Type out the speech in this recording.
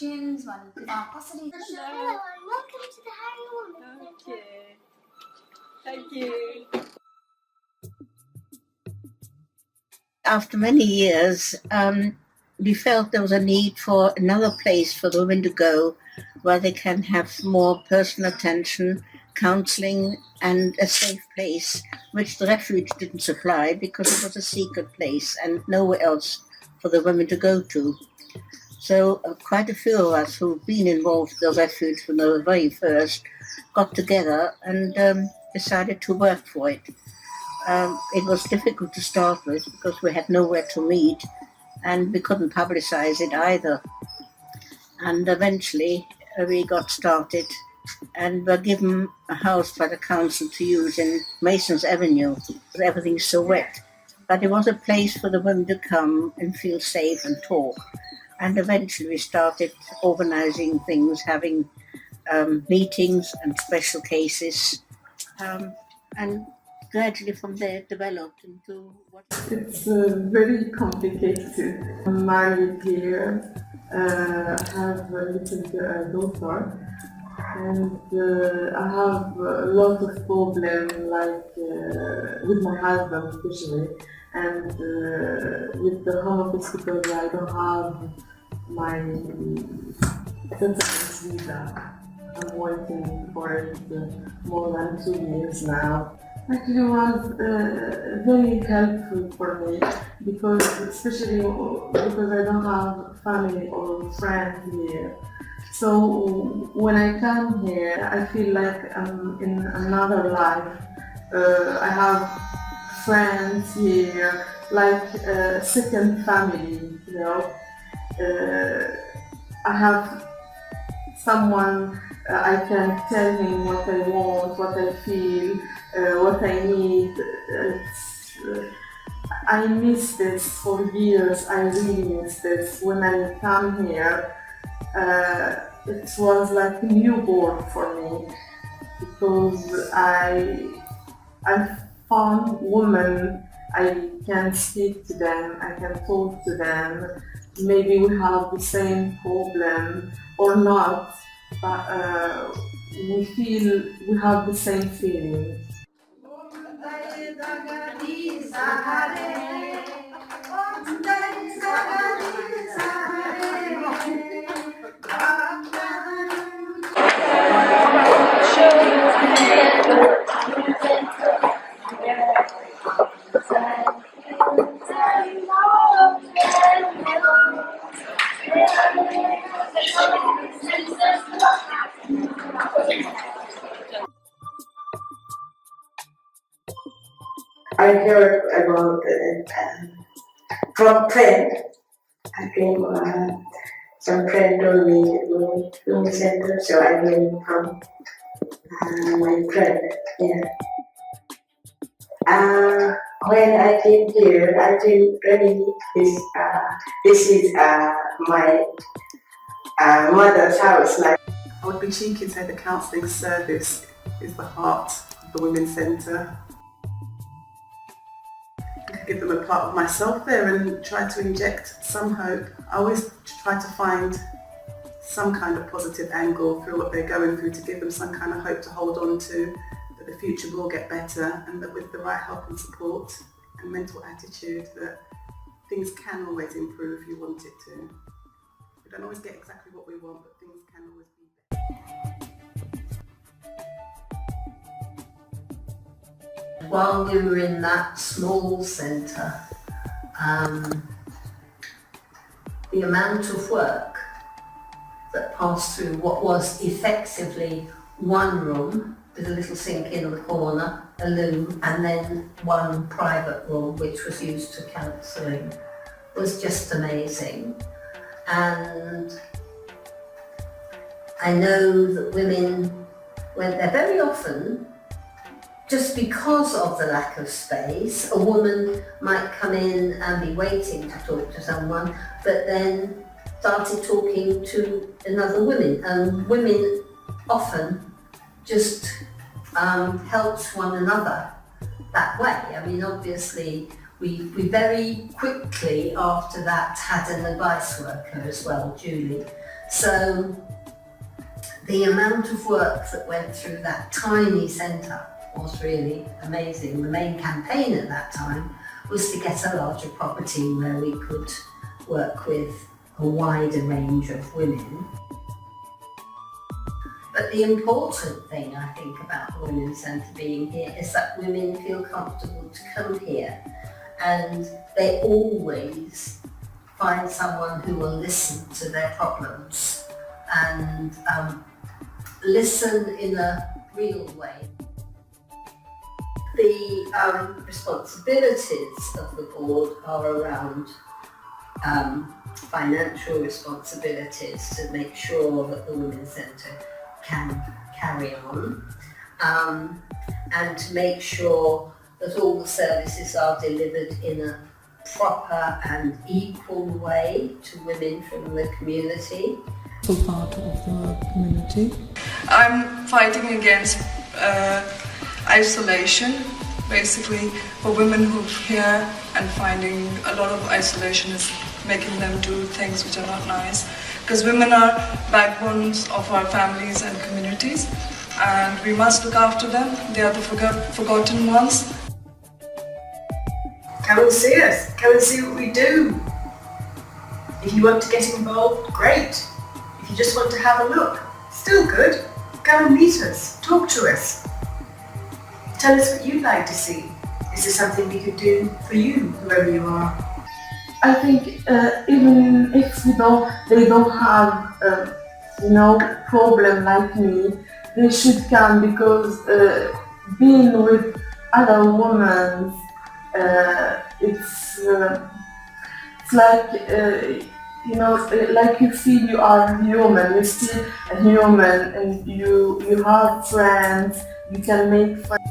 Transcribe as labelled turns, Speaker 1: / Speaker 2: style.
Speaker 1: questions, one to capacity.
Speaker 2: Hello and welcome to the Harrow.
Speaker 3: Okay. Thank you.
Speaker 4: After many years, we felt there was a need for another place for the women to go where they can have more personal attention, counselling and a safe place, which the refuge didn't supply because it was a secret place and nowhere else for the women to go to. So quite a few of us who've been involved in the refuge from the very first got together and decided to work for it. It was difficult to start with because we had nowhere to meet and we couldn't publicize it either. And eventually we got started and were given a house by the council to use in Mason's Avenue because everything's so wet. But it was a place for the women to come and feel safe and talk. And eventually we started organizing things, having meetings and special cases, and gradually from there it developed into what...
Speaker 5: It's very complicated. I'm married here, I have a little daughter, and I have a lot of problems, like with my husband especially, and with the home office because I don't have my settlement visa. I'm waiting for it more than 2 years now. Actually, it was very helpful for me because, especially because I don't have family or friends here. So when I come here, I feel like I'm in another life. I have friends here, like a second family, you know. I have someone I can tell him what I want, what I feel, what I need. I miss this for years. I really miss this. When I come here, it was like newborn for me because I found women. I can speak to them. I can talk to them. Maybe we have the same problem or not, but we feel we have the same feeling.
Speaker 6: I heard about from friend. I came, some friend told me to go to center, so I went from my friend. Yeah. When I came here, I feel really this is my mother's house. Like,
Speaker 5: I would be cheeky to say the counselling service is the heart of the Women's Centre. Give them a part of myself there and try to inject some hope. I always try to find some kind of positive angle through what they're going through to give them some kind of hope to hold on to, that the future will get better and that with the right help and support and mental attitude that things can always improve if you want it to. We don't always get exactly what we want, but things can always be better.
Speaker 7: While we were in that small centre, the amount of work that passed through what was effectively one room with a little sink in the corner, a loom, and then one private room which was used for counselling was just amazing. And I know that women went there very often just because of the lack of space. A woman might come in and be waiting to talk to someone, but then started talking to another woman, and women often just helped one another that way. I mean, obviously, we very quickly after that had an advice worker as well, Julie. So the amount of work that went through that tiny centre was really amazing. The main campaign at that time was to get a larger property where we could work with a wider range of women. But the important thing, I think, about the Women's Centre being here is that women feel comfortable to come here, and they always find someone who will listen to their problems and listen in a real way. The responsibilities of the board are around financial responsibilities to make sure that the Women's Centre can carry on, and to make sure that all the services are delivered in a proper and equal way to women from the community.
Speaker 8: Part of the community.
Speaker 3: I'm fighting against isolation, basically, for women who are here, and finding a lot of isolation is making them do things which are not nice. Because women are backbones of our families and communities, and we must look after them. They are the forgotten ones.
Speaker 9: Come and see us. Come and see what we do. If you want to get involved, great. If you just want to have a look, still good. Come and meet us. Talk to us. Tell us what you'd like to see. Is there something we could do for you, whoever you are?
Speaker 5: I think even if they don't have problem like me, they should come, because being with other women, it's like like you feel you are human. You're still a human, and you have friends. You can make friends.